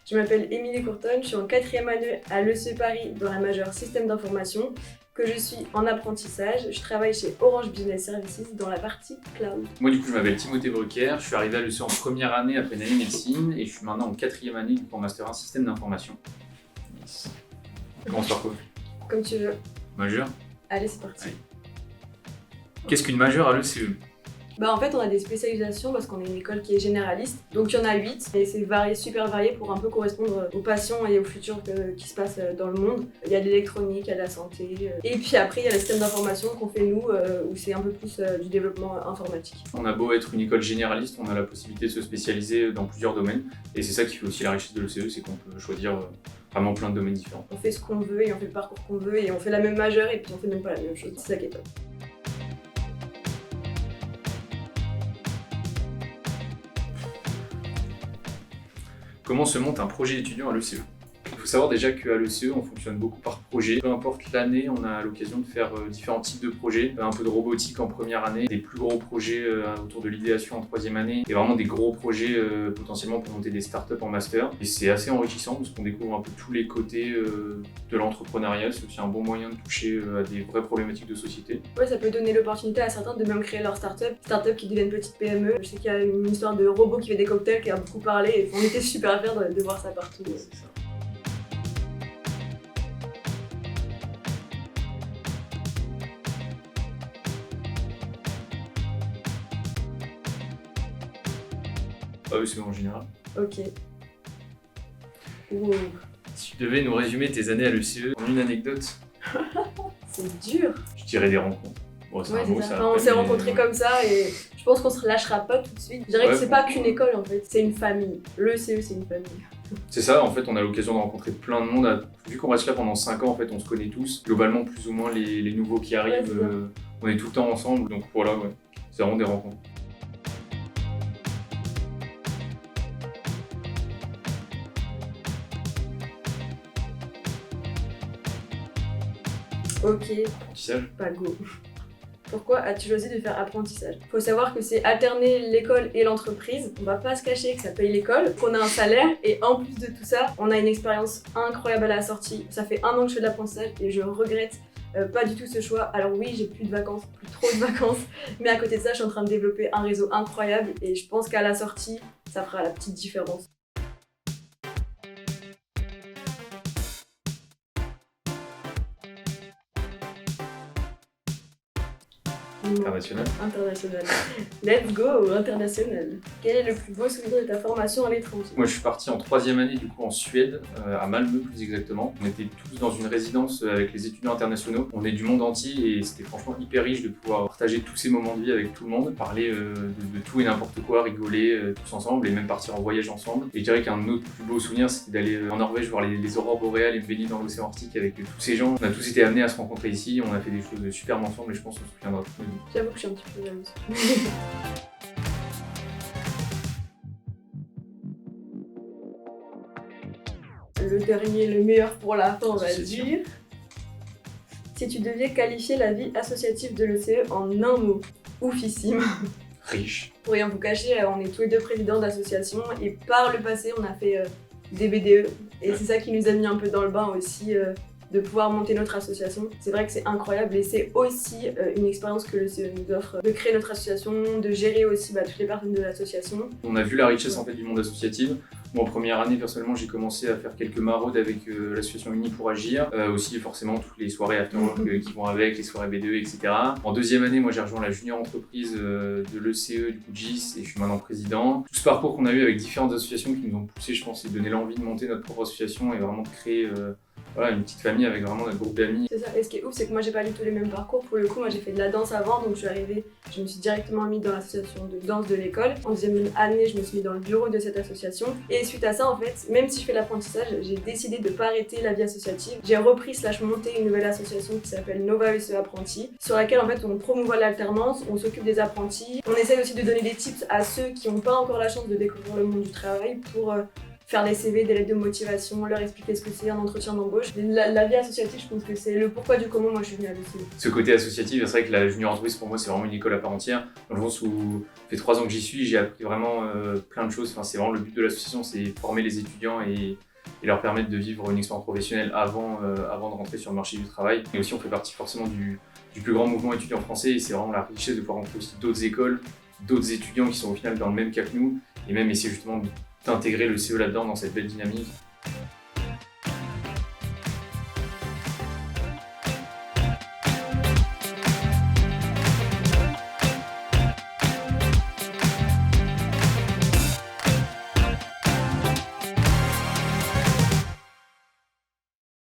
Je m'appelle Émilie Courtonne, je suis en 4e année à l'ECE Paris dans la majeure système d'information, que je suis en apprentissage. Je travaille chez Orange Business Services dans la partie cloud. Moi du coup je m'appelle Timothée Brucker, je suis arrivé à l'ECE en première année après une année médecine et je suis maintenant en 4e année du coup en master 1 système d'information. Yes. Comment se quoi? Comme tu veux. Majeure? Allez, c'est parti. Allez. Qu'est-ce qu'une majeure à l'ECE? En fait, on a des spécialisations parce qu'on est une école qui est généraliste. Donc, il y en a 8 et c'est varié, super varié pour un peu correspondre aux passions et aux futurs qui se passent dans le monde. Il y a de l'électronique, il y a de la santé. Et puis après, il y a le système d'information qu'on fait nous, où c'est un peu plus du développement informatique. On a beau être une école généraliste, on a la possibilité de se spécialiser dans plusieurs domaines. Et c'est ça qui fait aussi la richesse de l'ECE, c'est qu'on peut choisir vraiment plein de domaines différents. On fait ce qu'on veut et on fait le parcours qu'on veut et on fait la même majeure et puis on fait même pas la même chose. C'est ça qui est top. Comment se monte un projet étudiant à l'ECE? Il faut savoir déjà qu'à l'ECE, on fonctionne beaucoup par projet. Peu importe l'année, on a l'occasion de faire différents types de projets. Un peu de robotique en première année, des plus gros projets autour de l'idéation en 3e année, et vraiment des gros projets potentiellement pour monter des startups en master. Et c'est assez enrichissant parce qu'on découvre un peu tous les côtés de l'entrepreneuriat. C'est aussi un bon moyen de toucher à des vraies problématiques de société. Ouais, ça peut donner l'opportunité à certains de même créer leur startup qui deviennent petites PME. Je sais qu'il y a une histoire de robot qui fait des cocktails qui a beaucoup parlé et on était super fiers de voir ça partout. C'est ça. Ah oui, c'est en général. Ok. Wow. Si tu devais nous résumer tes années à l'ECE en une anecdote, C'est dur. je dirais des rencontres. Bon, c'est Ouais, un c'est mot, ça. ça. Enfin, on s'est rencontrés comme ça et je pense qu'on se lâchera pas tout de suite. Je dirais que c'est pas qu'une école en fait, c'est une famille. L'ECE, c'est une famille. C'est ça, en fait, on a l'occasion de rencontrer plein de monde. Vu qu'on reste là pendant 5 ans, en fait, on se connaît tous. Globalement, plus ou moins, les nouveaux qui arrivent, Ouais, on est tout le temps ensemble. Donc voilà, ouais. C'est vraiment des rencontres. Ok, Apprentissage. pas go. Pourquoi as-tu choisi de faire apprentissage? Faut savoir que c'est alterner l'école et l'entreprise. On va pas se cacher que ça paye l'école, qu'on a un salaire et en plus de tout ça, on a une expérience incroyable à la sortie. Ça fait 1 an que je fais de l'apprentissage et je regrette pas du tout ce choix. Alors oui, j'ai plus de vacances, plus trop de vacances, mais à côté de ça, je suis en train de développer un réseau incroyable et je pense qu'à la sortie, ça fera la petite différence. International. International. Let's go, international. Quel est le plus beau souvenir de ta formation à l'étranger? Moi, je suis parti en 3e année, du coup, en Suède, à Malmö plus exactement. On était tous dans une résidence avec les étudiants internationaux. On est du monde entier et c'était franchement hyper riche de pouvoir partager tous ces moments de vie avec tout le monde, parler de tout et n'importe quoi, rigoler tous ensemble et même partir en voyage ensemble. Et je dirais qu'un autre plus beau souvenir, c'était d'aller en Norvège voir les aurores boréales et me baigner dans l'océan Arctique avec tous ces gens. On a tous été amenés à se rencontrer ici, on a fait des choses superbes ensemble et je pense qu'on se souviendra toute notre vie. J'avoue que je suis un petit peu jalouse. Le dernier, le meilleur pour la fin, on va dire. Si tu devais qualifier la vie associative de l'ECE en un mot, oufissime. Riche. Pour rien vous cacher, on est tous les deux présidents d'associations et par le passé, on a fait des BDE. Et c'est ça qui nous a mis un peu dans le bain aussi, de pouvoir monter notre association. C'est vrai que c'est incroyable et c'est aussi une expérience que le CE nous offre, de créer notre association, de gérer aussi toutes les personnes de l'association. On a vu la richesse en fait du monde associatif. Moi, en première année, personnellement, j'ai commencé à faire quelques maraudes avec l'association Unis pour Agir. Aussi, forcément, toutes les soirées after work qui vont avec, les soirées B2, etc. En 2e année, moi, j'ai rejoint la junior entreprise de l'ECE, du coup GIS, et je suis maintenant président. Tout ce parcours qu'on a eu avec différentes associations qui nous ont poussé, je pense, et donné l'envie de monter notre propre association et vraiment de créer une petite famille avec vraiment notre groupe d'amis. C'est ça, et ce qui est ouf, c'est que moi j'ai pas du tout les mêmes parcours. Pour le coup, moi j'ai fait de la danse avant, donc je suis arrivée, je me suis directement mise dans l'association de danse de l'école. En 2e année, je me suis mise dans le bureau de cette association. Et suite à ça, en fait, même si je fais l'apprentissage, j'ai décidé de pas arrêter la vie associative. J'ai repris / monté une nouvelle association qui s'appelle Nova ECE Apprentis, sur laquelle en fait on promouvoit l'alternance, on s'occupe des apprentis. On essaie aussi de donner des tips à ceux qui n'ont pas encore la chance de découvrir le monde du travail pour faire des CV, des lettres de motivation, leur expliquer ce que c'est un entretien d'embauche. La vie associative, je pense que c'est le pourquoi du comment moi je suis venue à l'UCI. Ce côté associatif, c'est vrai que la junior entreprise pour moi c'est vraiment une école à part entière. Dans le sens où ça fait 3 ans que j'y suis, j'ai appris vraiment plein de choses. Enfin, c'est vraiment le but de l'association, c'est former les étudiants et leur permettre de vivre une expérience professionnelle avant de rentrer sur le marché du travail. Et aussi on fait partie forcément du plus grand mouvement étudiant français et c'est vraiment la richesse de pouvoir rencontrer aussi d'autres écoles, d'autres étudiants qui sont au final dans le même cas que nous et même essayer justement d'intégrer le CE là-dedans dans cette belle dynamique.